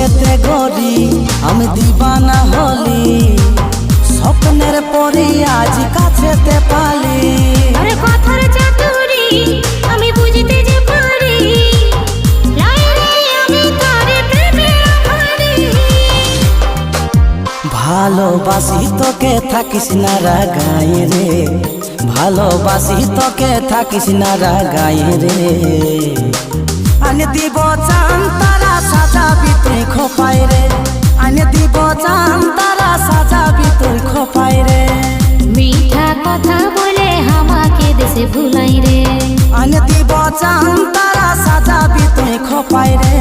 ফুলেতে গড়ি আমি দিবানা হলি, স্বপ্নের পরি আজ কাছেতে পালি। আরে কথার চাতুরি আমি বুঝতে যে পারি, লাইরে আমি তারে প্রেমে হারি। ভালোবাসি তোকে থাকিস না রাগাই রে, ভালোবাসি তোকে থাকিস না রাগাই রে। আনে দিব চান তারা সাজাবি তুই খোপাই রে, আনে দিব চান তারা সাজাবি তুই খোপাই রে। মিঠা কথা বলে আমাকে দেশে ভুলাই রে, আনে দিব চান তারা সাজাবি তুই খোপাই রে।